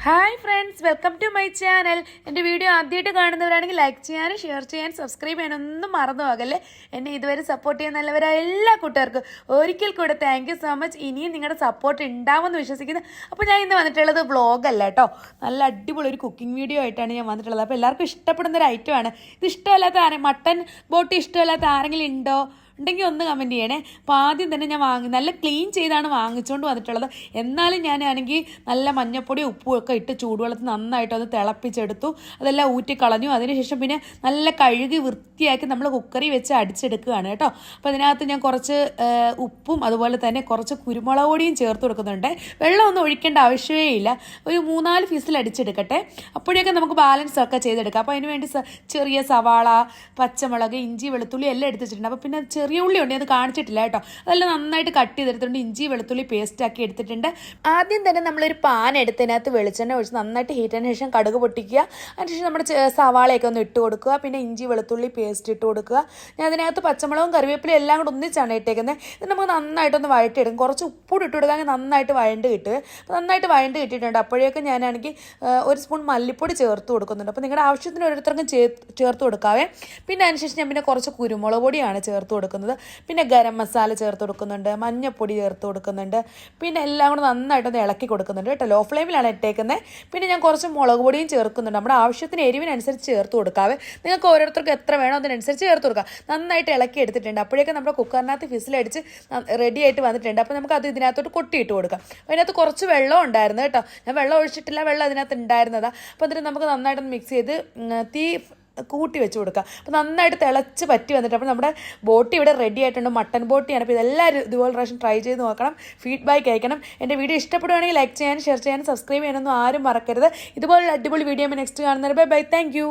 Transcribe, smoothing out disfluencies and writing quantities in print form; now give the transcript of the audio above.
Hi friends, welcome to my channel. എൻ്റെ video ആദ്യമായിട്ട് കാണുന്നവരാണെങ്കിൽ ലൈക്ക് ചെയ്യാനും ഷെയർ ചെയ്യാനും സബ്സ്ക്രൈബ് ചെയ്യാനൊന്നും മറന്നു പോകല്ലേ. എന്നെ ഇതുവരെ സപ്പോർട്ട് ചെയ്യുന്ന നല്ലവരായ എല്ലാ കൂട്ടുകാർക്കും ഒരിക്കൽ കൂടെ താങ്ക് യു സോ മച്ച്. ഇനിയും നിങ്ങളുടെ സപ്പോർട്ട് ഉണ്ടാവുമെന്ന് വിശ്വസിക്കുന്നു. അപ്പോൾ ഞാൻ ഇന്ന് വന്നിട്ടുള്ളത് വ്ളോഗല്ല കേട്ടോ, നല്ല അടിപൊളി ഒരു കുക്കിംഗ് വീഡിയോ ആയിട്ടാണ് ഞാൻ വന്നിട്ടുള്ളത്. അപ്പോൾ എല്ലാവർക്കും ഇഷ്ടപ്പെടുന്ന ഒരു ഐറ്റമാണ് ഇത്. ഇഷ്ടമല്ലാത്ത മട്ടൻ ബോട്ടി ഇഷ്ടമല്ലാത്ത ആരെങ്കിലും ഉണ്ടോ? ഉണ്ടെങ്കിൽ ഒന്ന് കമൻറ്റ് ചെയ്യണേ. അപ്പോൾ ആദ്യം തന്നെ ഞാൻ നല്ല ക്ലീൻ ചെയ്താണ് വാങ്ങിച്ചുകൊണ്ട് വന്നിട്ടുള്ളത്. എന്നാലും ഞാനാണെങ്കിൽ നല്ല മഞ്ഞപ്പൊടി ഉപ്പും ഒക്കെ ഇട്ട് ചൂടുവെള്ളത്തിൽ നന്നായിട്ട് അത് തിളപ്പിച്ചെടുത്തു. അതെല്ലാം ഊറ്റിക്കളഞ്ഞു. അതിനുശേഷം പിന്നെ നല്ല കഴുകി വൃത്തിയാക്കി നമ്മൾ കുക്കറിൽ വെച്ച് അടിച്ചെടുക്കുകയാണ് കേട്ടോ. അപ്പോൾ അതിനകത്ത് ഞാൻ കുറച്ച് ഉപ്പും അതുപോലെ തന്നെ കുറച്ച് കുരുമുളക് പൊടിയും ചേർത്ത് കൊടുക്കുന്നുണ്ട്. വെള്ളമൊന്നും ഒഴിക്കേണ്ട ആവശ്യമേ ഇല്ല. ഒരു 3-4 ഫീസിൽ അടിച്ചെടുക്കട്ടെ. അപ്പോഴേക്കും നമുക്ക് ബാലൻസ് ഒക്കെ ചെയ്തെടുക്കാം. അപ്പോൾ അതിന് വേണ്ടി ചെറിയ സവാള, പച്ചമുളക്, ഇഞ്ചി, വെളുത്തുള്ളി എല്ലാം എടുത്ത് വെച്ചിട്ടുണ്ട്. അപ്പോൾ പിന്നെ ചെറിയ ഉള്ളി ഉണ്ട്, അത് കാണിച്ചിട്ടില്ല കേട്ടോ. അതെല്ലാം നന്നായിട്ട് കട്ട് ചെയ്തെടുത്തിട്ടുണ്ട്. ഇഞ്ചി വെളുത്തുള്ളി പേസ്റ്റ് ആക്കി എടുത്തിട്ടുണ്ട്. ആദ്യം തന്നെ നമ്മളൊരു പാൻ എടുത്തതിനകത്ത് വെളിച്ചെണ്ണ ഒഴിച്ച് നന്നായിട്ട് ഹീറ്റിന് ശേഷം കടുക് പൊട്ടിക്കുക. അതിനുശേഷം നമ്മുടെ സവാളയൊക്കെ ഒന്ന് ഇട്ട് കൊടുക്കുക. പിന്നെ ഇഞ്ചി വെളുത്തുള്ളി പേസ്റ്റ് ഇട്ട് കൊടുക്കുക. ഞാൻ അതിനകത്ത് പച്ചമുളകും കറിവേപ്പിലയും എല്ലാം കൂടെ ഒന്നിച്ചാണ് ഇട്ടേക്കുന്നത്. ഇത് നമുക്ക് നന്നായിട്ടൊന്ന് വഴറ്റിയെടുക്കും. കുറച്ച് ഉപ്പൂടി ഇട്ട് കൊടുക്കാമെങ്കിൽ നന്നായിട്ട് വഴണ്ട് കിട്ടുക. അപ്പോൾ നന്നായിട്ട് വഴണ്ട് കിട്ടിയിട്ടുണ്ട്. അപ്പോഴേക്കും ഞാനാണെങ്കിൽ 1 സ്പൂൺ മല്ലിപ്പൊടി ചേർത്ത് കൊടുക്കുന്നുണ്ട്. അപ്പോൾ നിങ്ങളുടെ ആവശ്യത്തിന് ഓരോരുത്തർക്കും ചേർത്ത് കൊടുക്കാവേ. പിന്നെ അതിനുശേഷം ഞാൻ പിന്നെ കുറച്ച് കുരുമുളക് പൊടിയാണ് ചേർത്ത് കൊടുക്കുന്നത്. പിന്നെ ഗരം മസാല ചേർത്ത് കൊടുക്കുന്നുണ്ട്, മഞ്ഞപ്പൊടി ചേർത്ത് കൊടുക്കുന്നുണ്ട്. പിന്നെ എല്ലാം കൂടെ നന്നായിട്ടൊന്ന് ഇളക്കി കൊടുക്കുന്നുണ്ട് കേട്ടോ. ലോ ഫ്ലെയിമിലാണ് ഇട്ടേക്കുന്നത്. പിന്നെ ഞാൻ കുറച്ച് മുളക് പൊടിയും ചേർക്കുന്നുണ്ട്. നമ്മുടെ ആവശ്യത്തിന് എരിവിനനുസരിച്ച് ചേർത്ത് കൊടുക്കാവേ. നിങ്ങൾക്ക് ഓരോരുത്തർക്കും എത്ര വേണോ അതിനനുസരിച്ച് ചേർത്ത് കൊടുക്കാം. നന്നായിട്ട് ഇളക്കി എടുത്തിട്ടുണ്ട്. അപ്പോഴേക്കും നമ്മുടെ കുക്കറിനകത്ത് ഫിസിലടിച്ച് റെഡി ആയിട്ട് വന്നിട്ടുണ്ട്. അപ്പോൾ നമുക്ക് അത് ഇതിനകത്തോട്ട് കൊട്ടിയിട്ട് കൊടുക്കാം. അതിനകത്ത് കുറച്ച് വെള്ളം ഉണ്ടായിരുന്നു കേട്ടോ. ഞാൻ വെള്ളം ഒഴിച്ചിട്ടില്ല, വെള്ളം അതിനകത്ത് ഉണ്ടായിരുന്നതാണ്. അപ്പോൾ അതിന് നമുക്ക് നന്നായിട്ടൊന്ന് മിക്സ് ചെയ്ത് തീ കൂട്ടി വെച്ച് കൊടുക്കുക. അപ്പോൾ നന്നായിട്ട് തിളച്ച് പറ്റി വന്നിട്ട് അപ്പോൾ നമ്മുടെ ബോട്ടി ഇവിടെ റെഡി ആയിട്ടുണ്ട്. മട്ടൻ ബോട്ടിയാണ്. അപ്പോൾ ഇതെല്ലാവരും ഇതുപോലെ പ്രാവശ്യം ട്രൈ ചെയ്ത് നോക്കണം, ഫീഡ്ബാക്ക് അയക്കണം. എൻ്റെ വീഡിയോ ഇഷ്ടപ്പെടുവാണെങ്കിൽ ലൈക്ക് ചെയ്യാനും ഷെയർ ചെയ്യാനും സബ്സ്ക്രൈബ് ചെയ്യാനൊന്നും ആരും മറക്കരുത്. ഇതുപോലുള്ള അടിപൊളി വീഡിയോ നെക്സ്റ്റ് കാണുന്നത്. Bye bye, thank you.